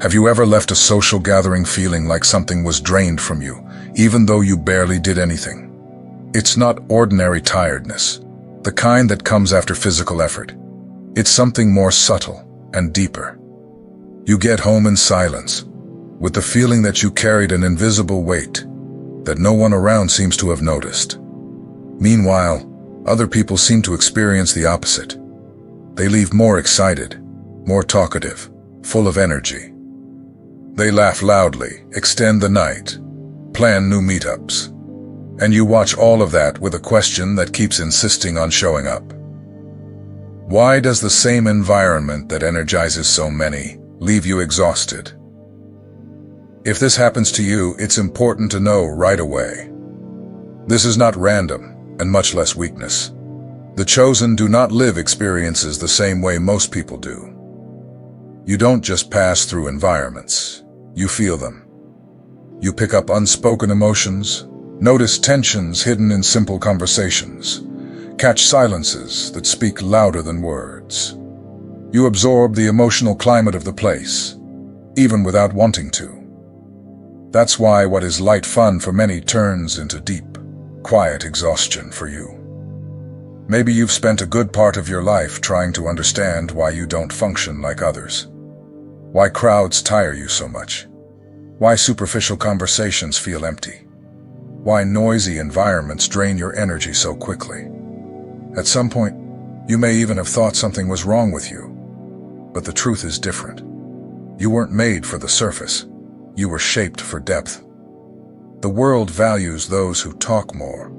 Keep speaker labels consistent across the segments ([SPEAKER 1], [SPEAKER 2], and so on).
[SPEAKER 1] Have you ever left a social gathering feeling like something was drained from you, even though you barely did anything? It's not ordinary tiredness, the kind that comes after physical effort. It's something more subtle and deeper. You get home in silence, with the feeling that you carried an invisible weight that no one around seems to have noticed. Meanwhile, other people seem to experience the opposite. They leave more excited, more talkative, full of energy. They laugh loudly, extend the night, plan new meetups. And you watch all of that with a question that keeps insisting on showing up. Why does the same environment that energizes so many leave you exhausted? If this happens to you, it's important to know right away. This is not random, and much less weakness. The chosen do not live experiences the same way most people do. You don't just pass through environments, you feel them. You pick up unspoken emotions, notice tensions hidden in simple conversations, catch silences that speak louder than words. You absorb the emotional climate of the place, even without wanting to. That's why what is light fun for many turns into deep, quiet exhaustion for you. Maybe you've spent a good part of your life trying to understand why you don't function like others. Why crowds tire you so much. Why superficial conversations feel empty. Why noisy environments drain your energy so quickly. At some point, you may even have thought something was wrong with you. But the truth is different. You weren't made for the surface. You were shaped for depth. The world values those who talk more,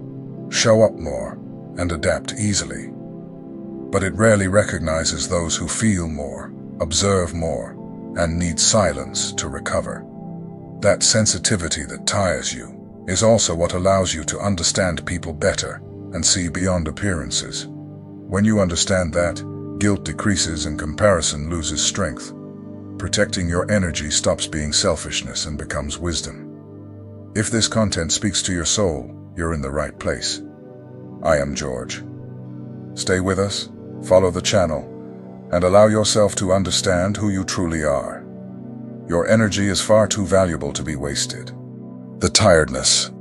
[SPEAKER 1] show up more, and adapt easily. But it rarely recognizes those who feel more, observe more, and need silence to recover. That sensitivity that tires you is also what allows you to understand people better and see beyond appearances. When you understand that, guilt decreases and comparison loses strength. Protecting your energy stops being selfishness and becomes wisdom. If this content speaks to your soul, you're in the right place. I am George. Stay with us, follow the channel, and allow yourself to understand who you truly are. Your energy is far too valuable to be wasted. The tiredness.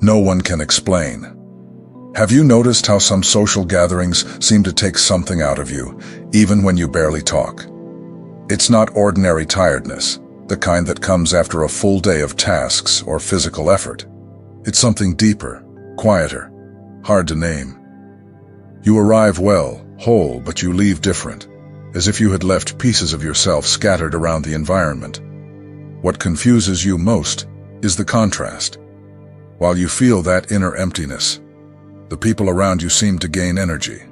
[SPEAKER 1] No one can explain. Have you noticed how some social gatherings seem to take something out of you, even when you barely talk? It's not ordinary tiredness, the kind that comes after a full day of tasks or physical effort. It's something deeper, quieter, hard to name. You arrive well, whole, but you leave different, as if you had left pieces of yourself scattered around the environment. What confuses you most is the contrast. While you feel that inner emptiness, the people around you seem to gain energy.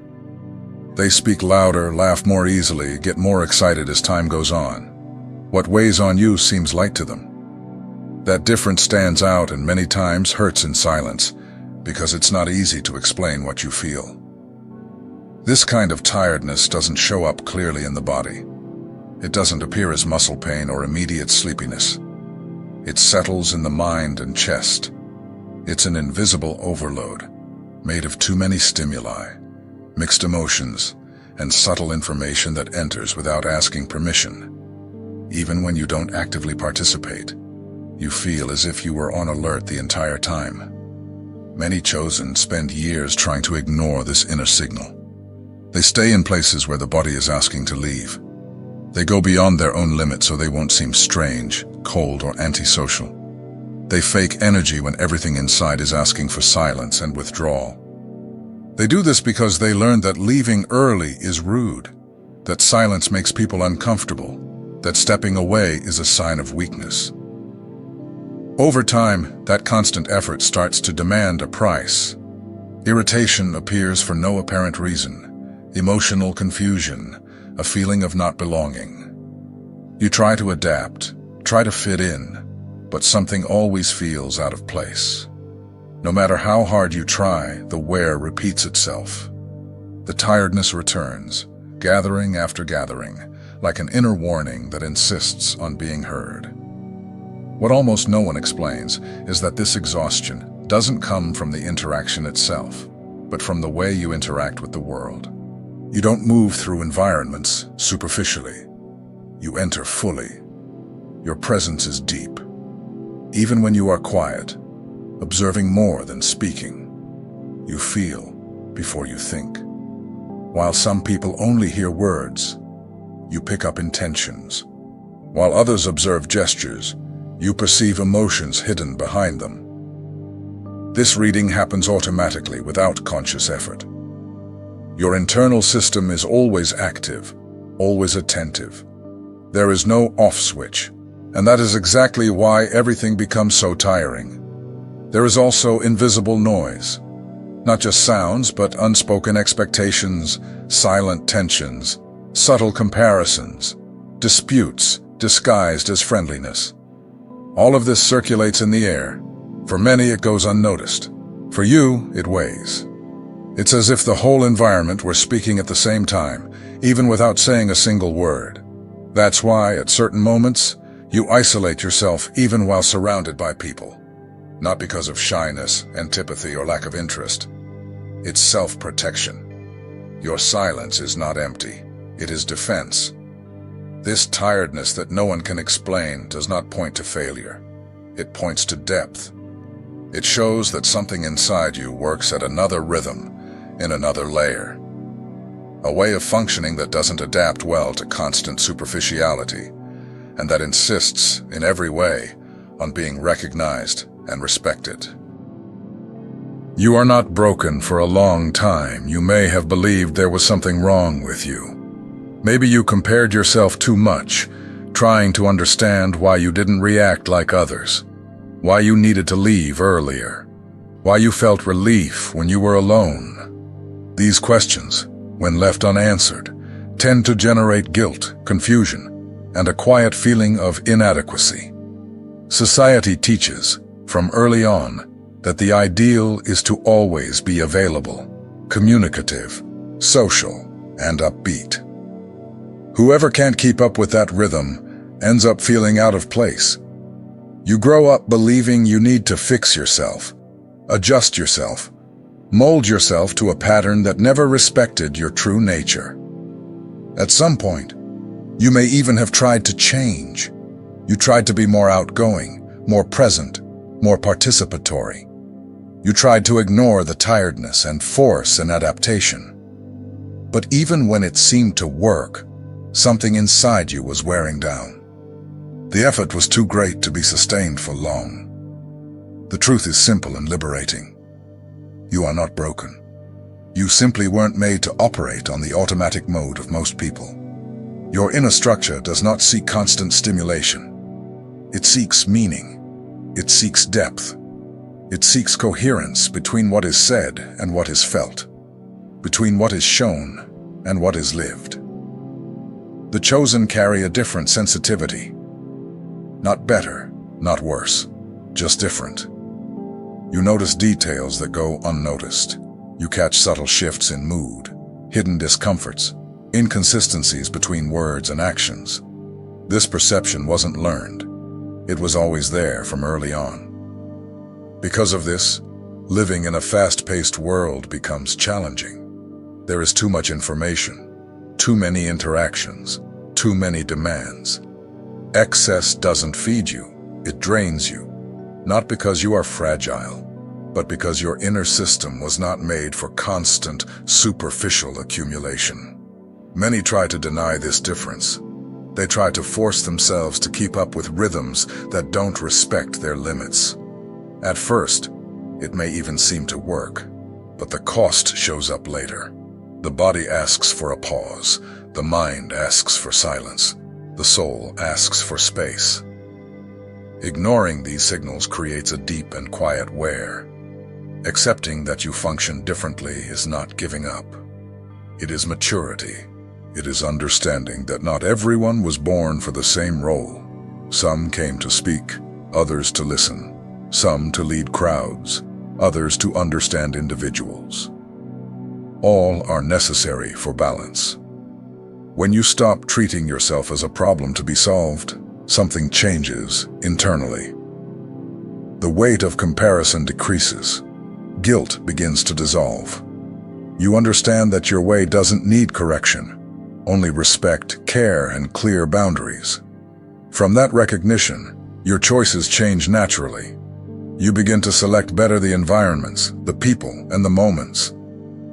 [SPEAKER 1] They speak louder, laugh more easily, get more excited as time goes on. What weighs on you seems light to them. That difference stands out and many times hurts in silence, because it's not easy to explain what you feel. This kind of tiredness doesn't show up clearly in the body. It doesn't appear as muscle pain or immediate sleepiness. It settles in the mind and chest. It's an invisible overload, made of too many stimuli, mixed emotions, and subtle information that enters without asking permission. Even when you don't actively participate, you feel as if you were on alert the entire time. Many chosen spend years trying to ignore this inner signal. They stay in places where the body is asking to leave. They go beyond their own limits so they won't seem strange, cold, or antisocial. They fake energy when everything inside is asking for silence and withdrawal. They do this because they learned that leaving early is rude, that silence makes people uncomfortable, that stepping away is a sign of weakness. Over time, that constant effort starts to demand a price. Irritation appears for no apparent reason, emotional confusion, a feeling of not belonging. You try to adapt, try to fit in, but something always feels out of place. No matter how hard you try, the wear repeats itself. The tiredness returns, gathering after gathering, like an inner warning that insists on being heard. What almost no one explains is that this exhaustion doesn't come from the interaction itself, but from the way you interact with the world. You don't move through environments superficially. You enter fully. Your presence is deep. Even when you are quiet, observing more than speaking, you feel before you think. While some people only hear words, you pick up intentions. While others observe gestures, you perceive emotions hidden behind them. This reading happens automatically without conscious effort. Your internal system is always active, always attentive. There is no off switch, and that is exactly why everything becomes so tiring. There is also invisible noise. Not just sounds, but unspoken expectations, silent tensions, subtle comparisons, disputes disguised as friendliness. All of this circulates in the air. For many, it goes unnoticed. For you, it weighs. It's as if the whole environment were speaking at the same time, even without saying a single word. That's why, at certain moments, you isolate yourself even while surrounded by people. Not because of shyness, antipathy, or lack of interest. It's self-protection. Your silence is not empty. It is defense. This tiredness that no one can explain does not point to failure. It points to depth. It shows that something inside you works at another rhythm, in another layer. A way of functioning that doesn't adapt well to constant superficiality, and that insists, in every way, on being recognized and respected. You are not broken. For a long time, you may have believed there was something wrong with you. Maybe you compared yourself too much, trying to understand why you didn't react like others, why you needed to leave earlier, why you felt relief when you were alone. These questions, when left unanswered, tend to generate guilt, confusion, and a quiet feeling of inadequacy. Society teaches, from early on, that the ideal is to always be available, communicative, social, and upbeat. Whoever can't keep up with that rhythm ends up feeling out of place. You grow up believing you need to fix yourself, adjust yourself, mold yourself to a pattern that never respected your true nature. At some point, you may even have tried to change. You tried to be more outgoing, more present, more participatory. You tried to ignore the tiredness and force an adaptation. But even when it seemed to work, something inside you was wearing down. The effort was too great to be sustained for long. The truth is simple and liberating. You are not broken. You simply weren't made to operate on the automatic mode of most people. Your inner structure does not seek constant stimulation. It seeks meaning. It seeks depth. It seeks coherence between what is said and what is felt, between what is shown and what is lived. The chosen carry a different sensitivity. Not better, not worse, just different. You notice details that go unnoticed. You catch subtle shifts in mood, hidden discomforts, inconsistencies between words and actions. This perception wasn't learned. It was always there from early on. Because of this, living in a fast-paced world becomes challenging. There is too much information, too many interactions, too many demands. Excess doesn't feed you, it drains you. Not because you are fragile, but because your inner system was not made for constant, superficial accumulation. Many try to deny this difference. They try to force themselves to keep up with rhythms that don't respect their limits. At first, it may even seem to work, but the cost shows up later. The body asks for a pause, the mind asks for silence, the soul asks for space. Ignoring these signals creates a deep and quiet wear. Accepting that you function differently is not giving up. It is maturity. It is understanding that not everyone was born for the same role. Some came to speak, others to listen. Some to lead crowds, others to understand individuals. All are necessary for balance. When you stop treating yourself as a problem to be solved, something changes internally. The weight of comparison decreases. Guilt begins to dissolve. You understand that your way doesn't need correction, only respect, care, and clear boundaries. From that recognition, your choices change naturally. You begin to select better the environments, the people, and the moments,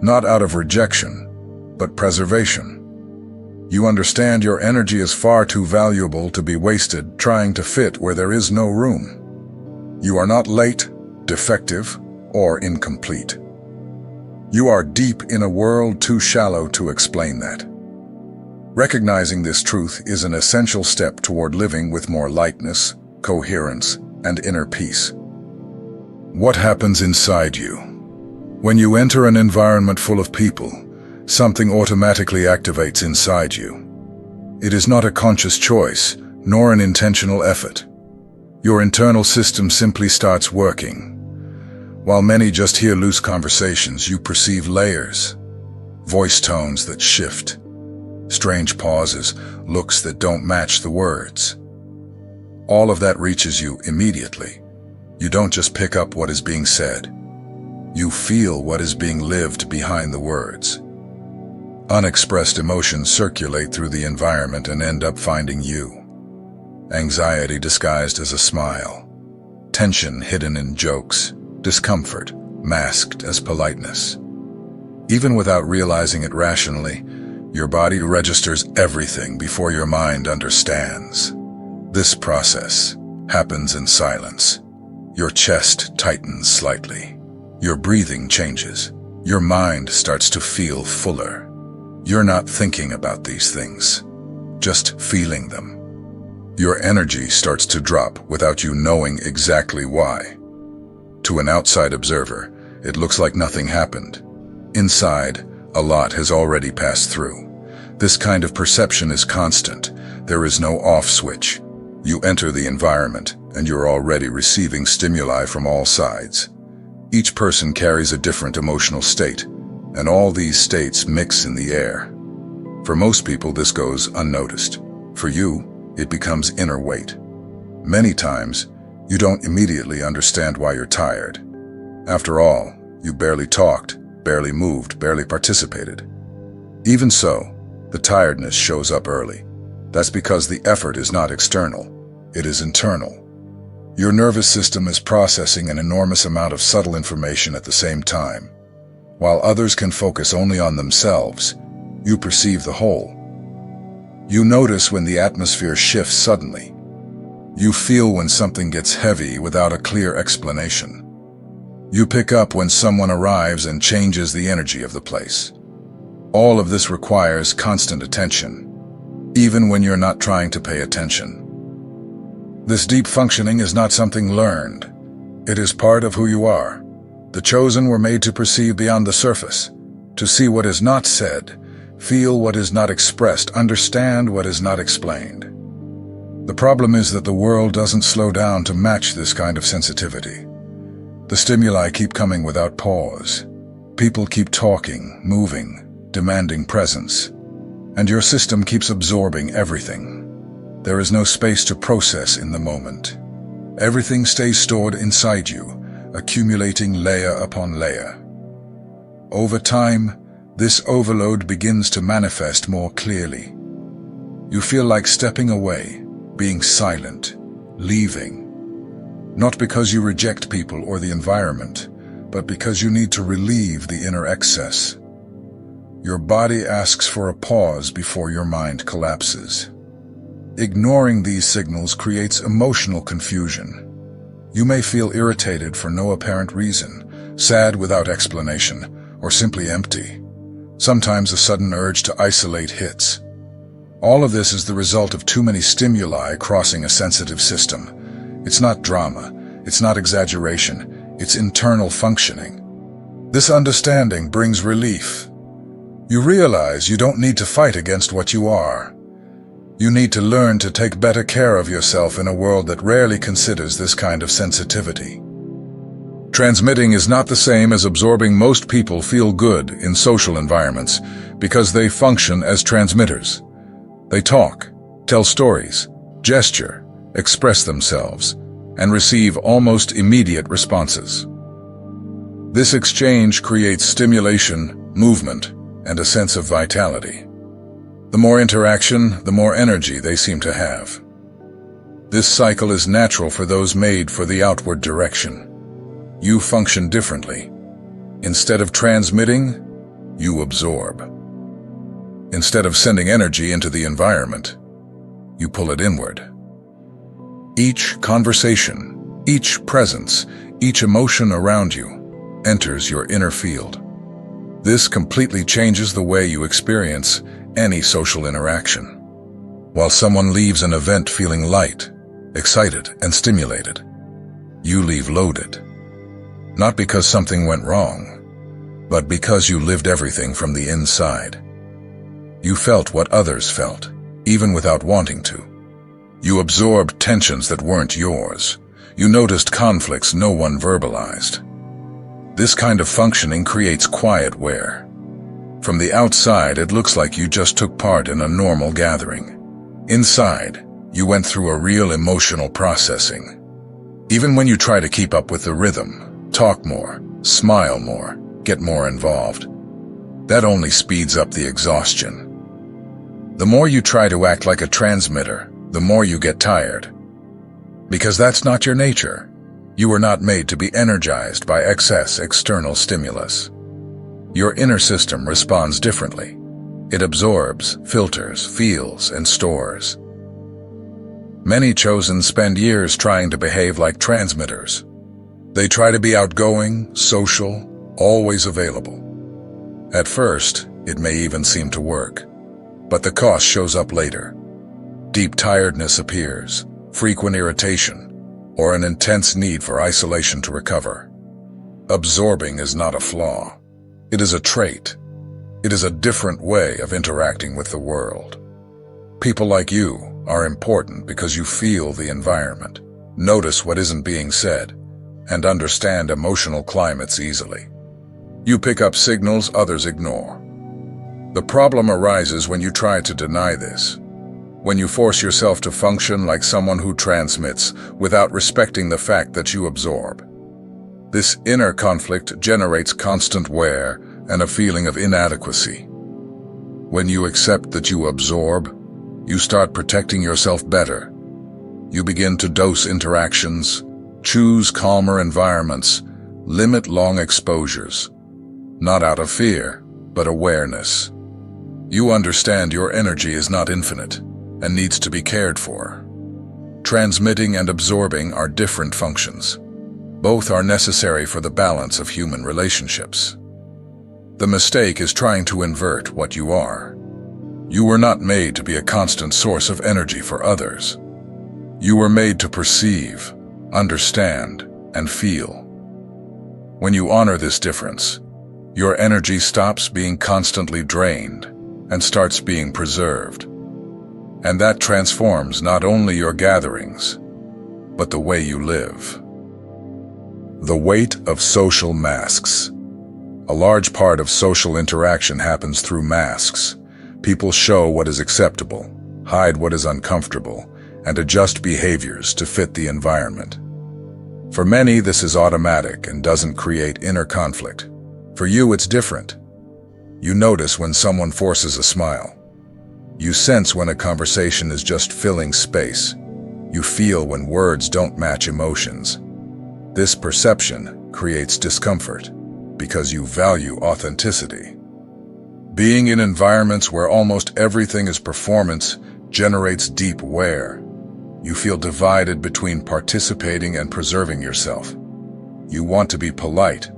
[SPEAKER 1] not out of rejection, but preservation. You understand your energy is far too valuable to be wasted trying to fit where there is no room. You are not late, defective, or incomplete. You are deep in a world too shallow to explain that. Recognizing this truth is an essential step toward living with more lightness, coherence, and inner peace. What happens inside you? When you enter an environment full of people, something automatically activates inside you. It is not a conscious choice, nor an intentional effort. Your internal system simply starts working. While many just hear loose conversations, you perceive layers, voice tones that shift, strange pauses, looks that don't match the words. All of that reaches you immediately. You don't just pick up what is being said. You feel what is being lived behind the words. Unexpressed emotions circulate through the environment and end up finding you. Anxiety disguised as a smile, tension hidden in jokes, discomfort masked as politeness. Even without realizing it rationally, your body registers everything before your mind understands. This process happens in silence. Your chest tightens slightly. Your breathing changes. Your mind starts to feel fuller. You're not thinking about these things, just feeling them. Your energy starts to drop without you knowing exactly why. To an outside observer, it looks like nothing happened. Inside, a lot has already passed through. This kind of perception is constant. There is no off switch. You enter the environment, and you're already receiving stimuli from all sides. Each person carries a different emotional state, and all these states mix in the air. For most people, this goes unnoticed. For you, it becomes inner weight. Many times, you don't immediately understand why you're tired. After all, you barely talked, barely moved, barely participated. Even so, the tiredness shows up early. That's because the effort is not external, it is internal. Your nervous system is processing an enormous amount of subtle information at the same time. While others can focus only on themselves, you perceive the whole. You notice when the atmosphere shifts suddenly. You feel when something gets heavy without a clear explanation. You pick up when someone arrives and changes the energy of the place. All of this requires constant attention, even when you're not trying to pay attention. This deep functioning is not something learned. It is part of who you are. The chosen were made to perceive beyond the surface, to see what is not said, feel what is not expressed, understand what is not explained. The problem is that the world doesn't slow down to match this kind of sensitivity. The stimuli keep coming without pause. People keep talking, moving, demanding presence, and your system keeps absorbing everything. There is no space to process in the moment. Everything stays stored inside you, accumulating layer upon layer. Over time, this overload begins to manifest more clearly. You feel like stepping away, being silent, leaving. Not because you reject people or the environment, but because you need to relieve the inner excess. Your body asks for a pause before your mind collapses. Ignoring these signals creates emotional confusion. You may feel irritated for no apparent reason, sad without explanation, or simply empty. Sometimes a sudden urge to isolate hits. All of this is the result of too many stimuli crossing a sensitive system. It's not drama, it's not exaggeration, it's internal functioning. This understanding brings relief. You realize you don't need to fight against what you are. You need to learn to take better care of yourself in a world that rarely considers this kind of sensitivity. Transmitting is not the same as absorbing. Most people feel good in social environments because they function as transmitters. They talk, tell stories, gesture, express themselves, and receive almost immediate responses. This exchange creates stimulation, movement, and a sense of vitality. The more interaction, the more energy they seem to have. This cycle is natural for those made for the outward direction. You function differently. Instead of transmitting, you absorb. Instead of sending energy into the environment, you pull it inward. Each conversation, each presence, each emotion around you enters your inner field. This completely changes the way you experience any social interaction. While someone leaves an event feeling light, excited, and stimulated, you leave loaded. Not because something went wrong, but because you lived everything from the inside. You felt what others felt, even without wanting to. You absorbed tensions that weren't yours. You noticed conflicts no one verbalized. This kind of functioning creates quiet wear. From the outside, it looks like you just took part in a normal gathering. Inside, you went through a real emotional processing. Even when you try to keep up with the rhythm, talk more, smile more, get more involved, that only speeds up the exhaustion. The more you try to act like a transmitter, the more you get tired. Because that's not your nature. You were not made to be energized by excess external stimulus. Your inner system responds differently. It absorbs, filters, feels, and stores. Many chosen spend years trying to behave like transmitters. They try to be outgoing, social, always available. At first, it may even seem to work. But the cost shows up later. Deep tiredness appears, frequent irritation, or an intense need for isolation to recover. Absorbing is not a flaw. It is a trait. It is a different way of interacting with the world. People like you are important because you feel the environment, notice what isn't being said, and understand emotional climates easily. You pick up signals others ignore. The problem arises when you try to deny this, when you force yourself to function like someone who transmits without respecting the fact that you absorb. This inner conflict generates constant wear and a feeling of inadequacy. When you accept that you absorb, you start protecting yourself better. You begin to dose interactions, choose calmer environments, limit long exposures, not out of fear, but awareness. You understand your energy is not infinite and needs to be cared for. Transmitting and absorbing are different functions. Both are necessary for the balance of human relationships. The mistake is trying to invert what you are. You were not made to be a constant source of energy for others. You were made to perceive, understand, and feel. When you honor this difference, your energy stops being constantly drained and starts being preserved. And that transforms not only your gatherings, but the way you live. The weight of social masks. A large part of social interaction happens through masks. People show what is acceptable, hide what is uncomfortable, and adjust behaviors to fit the environment. For many, this is automatic and doesn't create inner conflict. For you, it's different. You notice when someone forces a smile. You sense when a conversation is just filling space. You feel when words don't match emotions. This perception creates discomfort because you value authenticity. Being in environments where almost everything is performance generates deep wear. You feel divided between participating and preserving yourself. You want to be polite,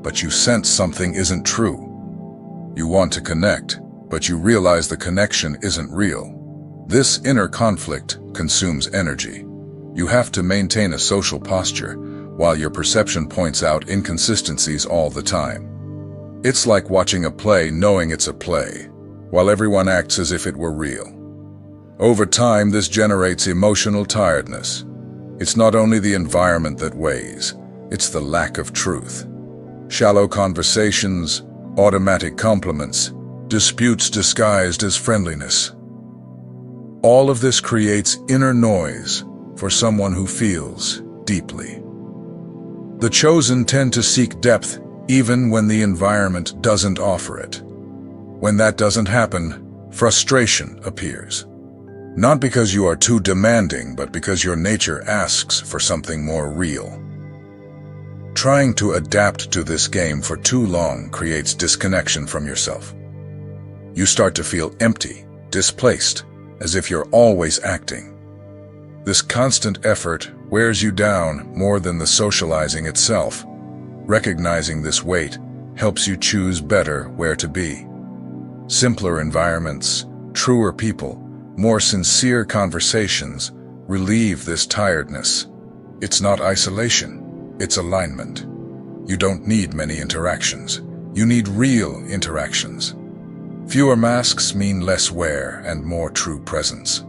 [SPEAKER 1] but you sense something isn't true. You want to connect, but you realize the connection isn't real. This inner conflict consumes energy. You have to maintain a social posture while your perception points out inconsistencies all the time. It's like watching a play knowing it's a play, while everyone acts as if it were real. Over time, this generates emotional tiredness. It's not only the environment that weighs, it's the lack of truth. Shallow conversations, automatic compliments, disputes disguised as friendliness. All of this creates inner noise for someone who feels deeply. The chosen tend to seek depth even when the environment doesn't offer it. When that doesn't happen, frustration appears. Not because you are too demanding, but because your nature asks for something more real. Trying to adapt to this game for too long creates disconnection from yourself. You start to feel empty, displaced, as if you're always acting. This constant effort wears you down more than the socializing itself. Recognizing this weight helps you choose better where to be. Simpler environments, truer people, more sincere conversations relieve this tiredness. It's not isolation, it's alignment. You don't need many interactions. You need real interactions. Fewer masks mean less wear and more true presence.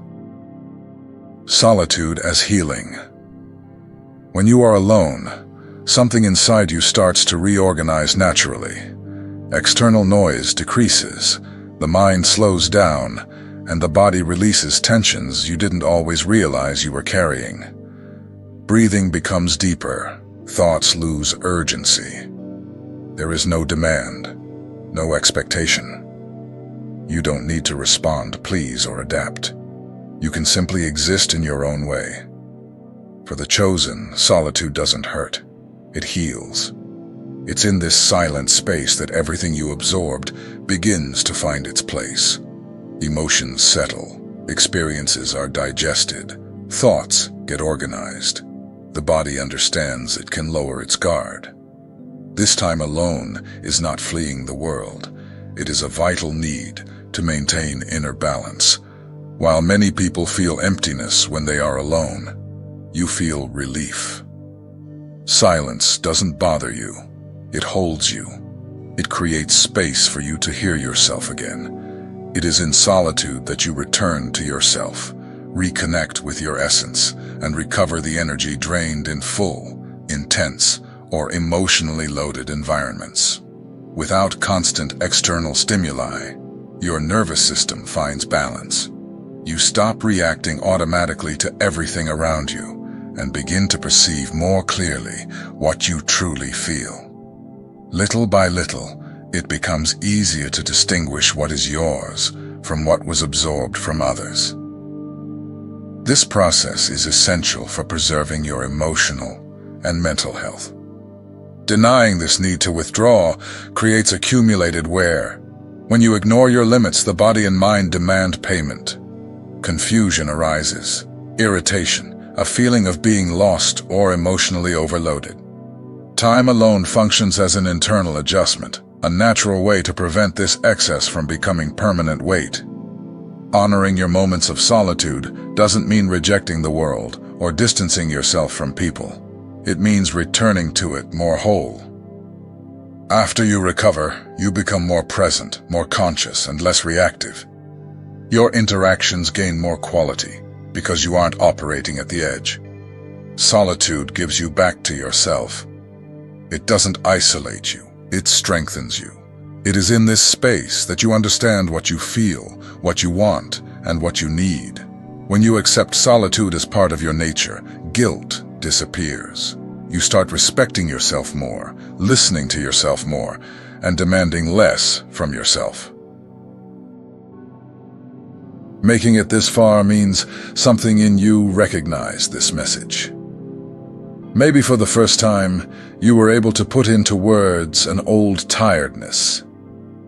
[SPEAKER 1] Solitude as healing. When you are alone, something inside you starts to reorganize naturally. External noise decreases, the mind slows down, and the body releases tensions you didn't always realize you were carrying. Breathing becomes deeper, thoughts lose urgency. There is no demand, no expectation. You don't need to respond, please, or adapt. You can simply exist in your own way. For the chosen, solitude doesn't hurt. It heals. It's in this silent space that everything you absorbed begins to find its place. Emotions settle, experiences are digested, thoughts get organized. The body understands it can lower its guard. This time alone is not fleeing the world. It is a vital need to maintain inner balance. While many people feel emptiness when they are alone, you feel relief. Silence doesn't bother you. It holds you. It creates space for you to hear yourself again. It is in solitude that you return to yourself, reconnect with your essence, and recover the energy drained in full, intense, or emotionally loaded environments. Without constant external stimuli, your nervous system finds balance. You stop reacting automatically to everything around you and begin to perceive more clearly what you truly feel. Little by little, it becomes easier to distinguish what is yours from what was absorbed from others. This process is essential for preserving your emotional and mental health. Denying this need to withdraw creates accumulated wear. When you ignore your limits, the body and mind demand payment. Confusion arises, irritation, a feeling of being lost or emotionally overloaded. Time alone functions as an internal adjustment, a natural way to prevent this excess from becoming permanent weight. Honoring your moments of solitude doesn't mean rejecting the world or distancing yourself from people. It means returning to it more whole. After you recover, you become more present, more conscious, and less reactive. Your interactions gain more quality because you aren't operating at the edge. Solitude gives you back to yourself. It doesn't isolate you, it strengthens you. It is in this space that you understand what you feel, what you want, and what you need. When you accept solitude as part of your nature, guilt disappears. You start respecting yourself more, listening to yourself more, and demanding less from yourself. Making it this far means something in you recognized this message. Maybe for the first time, you were able to put into words an old tiredness,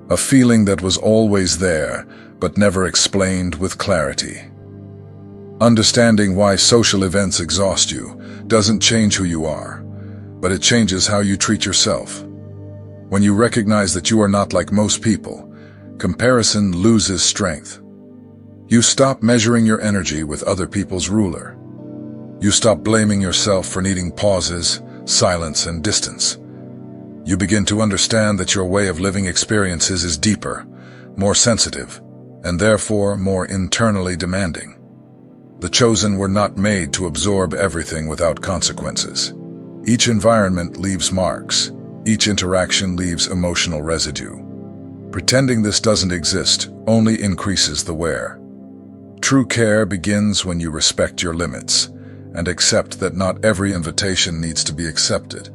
[SPEAKER 1] a feeling that was always there, but never explained with clarity. Understanding why social events exhaust you doesn't change who you are, but it changes how you treat yourself. When you recognize that you are not like most people, comparison loses strength. You stop measuring your energy with other people's ruler. You stop blaming yourself for needing pauses, silence, and distance. You begin to understand that your way of living experiences is deeper, more sensitive, and therefore more internally demanding. The chosen were not made to absorb everything without consequences. Each environment leaves marks. Each interaction leaves emotional residue. Pretending this doesn't exist only increases the wear. True care begins when you respect your limits and accept that not every invitation needs to be accepted,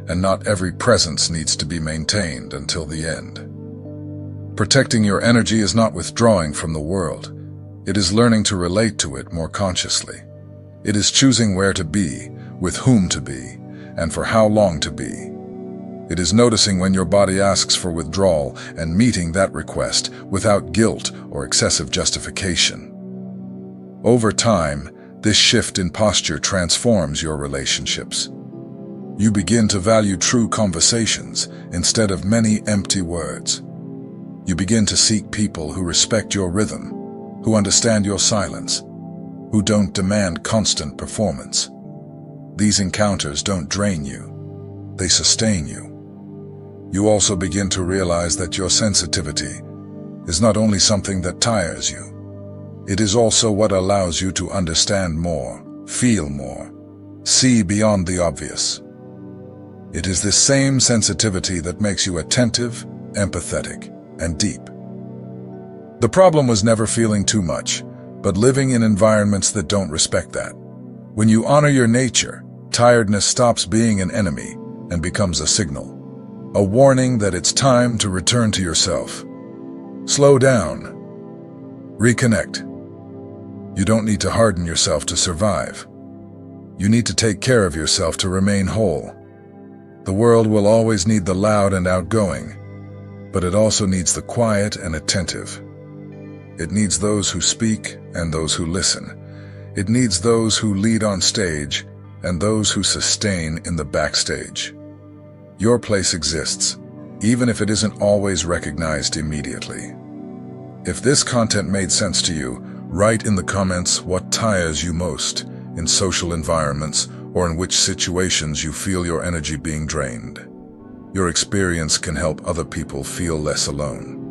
[SPEAKER 1] and not every presence needs to be maintained until the end. Protecting your energy is not withdrawing from the world. It is learning to relate to it more consciously. It is choosing where to be, with whom to be, and for how long to be. It is noticing when your body asks for withdrawal and meeting that request without guilt or excessive justification. Over time, this shift in posture transforms your relationships. You begin to value true conversations instead of many empty words. You begin to seek people who respect your rhythm, who understand your silence, who don't demand constant performance. These encounters don't drain you, they sustain you. You also begin to realize that your sensitivity is not only something that tires you, it is also what allows you to understand more, feel more, see beyond the obvious. It is this same sensitivity that makes you attentive, empathetic, and deep. The problem was never feeling too much, but living in environments that don't respect that. When you honor your nature, tiredness stops being an enemy and becomes a signal, a warning that it's time to return to yourself. Slow down. Reconnect. You don't need to harden yourself to survive. You need to take care of yourself to remain whole. The world will always need the loud and outgoing, but it also needs the quiet and attentive. It needs those who speak and those who listen. It needs those who lead on stage and those who sustain in the backstage. Your place exists, even if it isn't always recognized immediately. If this content made sense to you, write in the comments what tires you most in social environments or in which situations you feel your energy being drained. Your experience can help other people feel less alone.